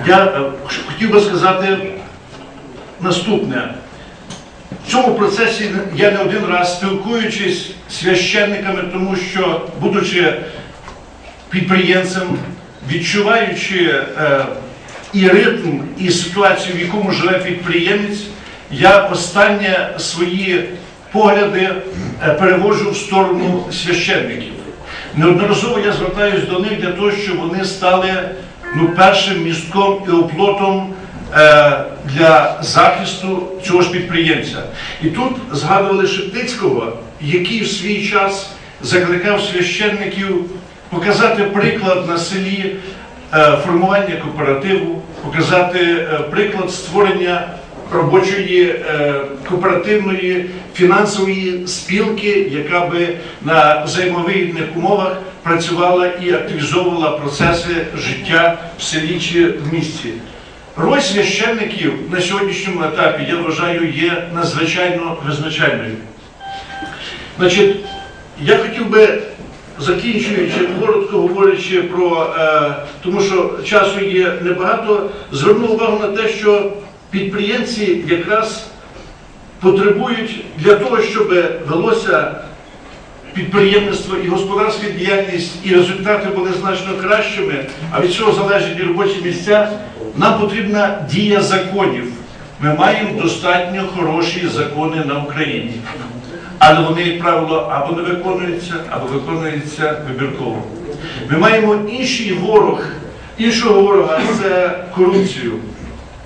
Я хотів би сказати наступне. В цьому процесі я не один раз, спілкуючись з священниками, тому що, будучи підприємцем, відчуваючи і ритм, і ситуацію, в якому живе підприємець, я останнє свої погляди переводжу в сторону священників. Неодноразово я звертаюся до них для того, щоб вони стали першим містком і оплотом для захисту цього ж підприємця. І тут згадували Шептицького, який в свій час закликав священників показати приклад на селі формування кооперативу, показати приклад створення робочої кооперативної фінансової спілки, яка би на взаємовигідних умовах працювала і активізовувала процеси життя в селі чи в місті. Роль священників на сьогоднішньому етапі, я вважаю, є надзвичайно визначальною. Значить, я хотів би, закінчуючи, коротко говорячи про, тому що часу є небагато, звернув увагу на те, що підприємці якраз потребують для того, щоб велося підприємництво і господарська діяльність, і результати були значно кращими, а від цього залежать і робочі місця, нам потрібна дія законів. Ми маємо достатньо хороші закони на Україні. Але вони, як правило, або не виконуються, або виконуються вибірково. Ми маємо іншого ворога – це корупцію,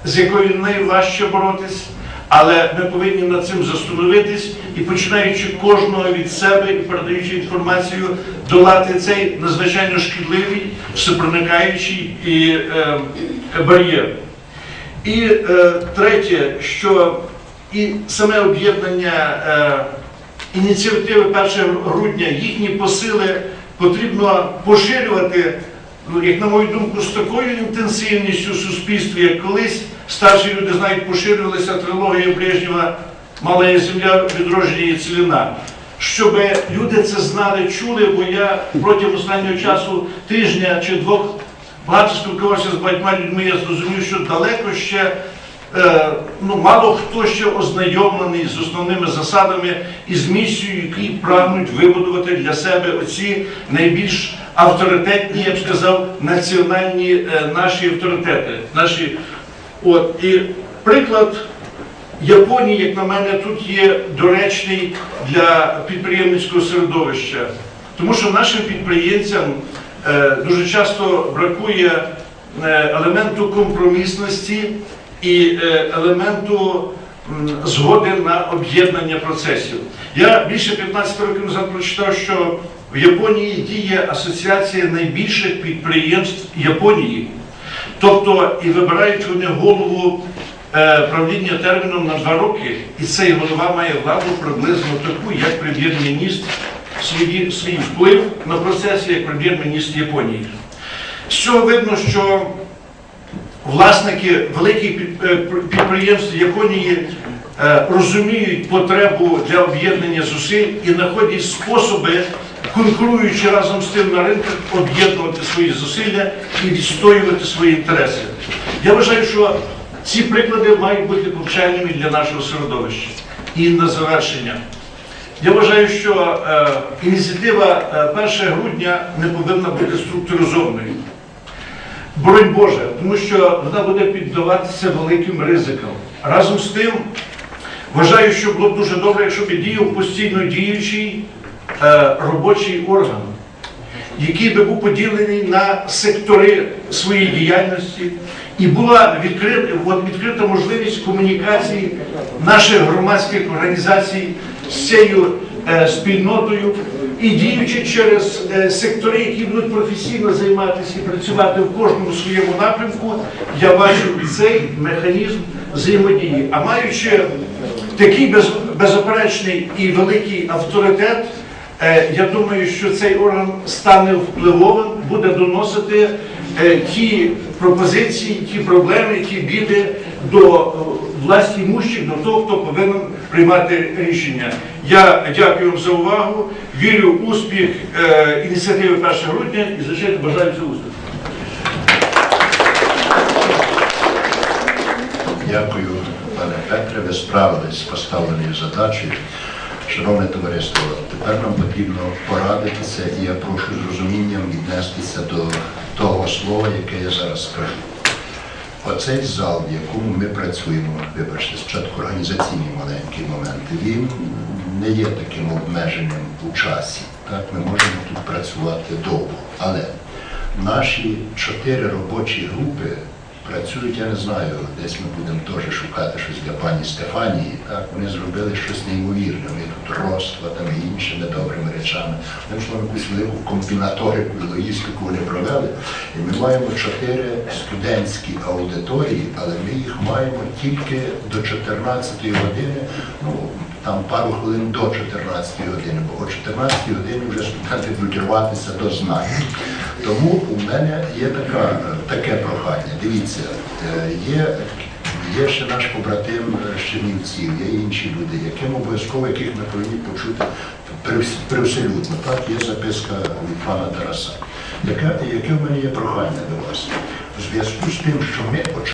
з якою найважче боротись, але ми повинні над цим застановитись і, починаючи кожного від себе і передаючи інформацію, долати цей надзвичайно шкідливий, всепроникаючий бар'єр. І третє, що і саме об'єднання ініціативи 1 грудня, їхні посили потрібно поширювати, як на мою думку, з такою інтенсивністю в суспільстві, як колись старші люди знають, поширювалася трилогія Брежнєва «Мала земля, відродження і цілина». Щоб люди це знали, чули, бо я протягом останнього часу, тижня чи двох, багато спілкувався з багатьма людьми, я зрозумів, що далеко ще, мало хто ще ознайомлений з основними засадами і з місією, які прагнуть вибудувати для себе оці найбільш авторитетні, я б сказав, національні наші авторитети. І приклад Японії, як на мене, тут є доречний для підприємницького середовища. Тому що нашим підприємцям дуже часто бракує елементу компромісності і елементу згоди на об'єднання процесів. Я більше 15 років назад прочитав, що в Японії діє асоціація найбільших підприємств Японії. Тобто, і вибирають вони голову правління терміном на 2 роки, і цей голова має владу приблизно таку, як прем'єр-міністр, свій вплив на процеси, як прем'єр-міністр Японії. З цього видно, що власники великих підприємств Японії розуміють потребу для об'єднання зусиль і знаходять способи, конкуруючи разом з тим на ринках, об'єднувати свої зусилля і відстоювати свої інтереси. Я вважаю, що ці приклади мають бути повчальними для нашого середовища. І на завершення. Я вважаю, що ініціатива 1 грудня не повинна бути структуризованою. Боронь Боже, тому що вона буде піддаватися великим ризикам. Разом з тим, вважаю, що було б дуже добре, якщо б діяв постійно діючий робочий орган, який би був поділений на сектори своєї діяльності, і була відкрита можливість комунікації наших громадських організацій з цією спільнотою, і діючи через сектори, які будуть професійно займатися і працювати в кожному своєму напрямку, я бачу цей механізм взаємодії. А маючи такий беззаперечний і великий авторитет, я думаю, що цей орган стане впливовим, буде доносити ті пропозиції, ті проблеми, ті біди до власті імущих, до того, хто повинен приймати рішення. Я дякую вам за увагу, вірю в успіх ініціативи 1 грудня і, звичайно, бажаю цього успіху. Дякую, пане Петре. Ви справились з поставленою задачею. Шановне товариство, тепер нам потрібно порадитися, і я прошу з розумінням віднестися до того слова, яке я зараз скажу. Оцей зал, в якому ми працюємо, вибачте, спочатку організаційні маленькі моменти, він не є таким обмеженням у часі. Так, ми можемо тут працювати довго. Але наші 4 робочі групи працюють, я не знаю, десь ми будемо теж шукати щось для пані Стефанії. Так, вони зробили щось неймовірне. Вони тут розкладами, іншими добрими речами. Ми якусь велику комбінаторику і логістику вони провели. І ми маємо 4 студентські аудиторії, але ми їх маємо тільки до 14-ї години, ну, там пару хвилин до 14-ї години, бо о 14-й годині вже студенти будуть рватися до знань. Тому у мене є таке прохання. Дивіться, є ще наш побратим з Чернівців, є інші люди, яким обов'язково, яких ми повинні почути привселюдно. Так, є записка від пана Тараса. Яке в мене є прохання до вас? У зв'язку з тим, що ми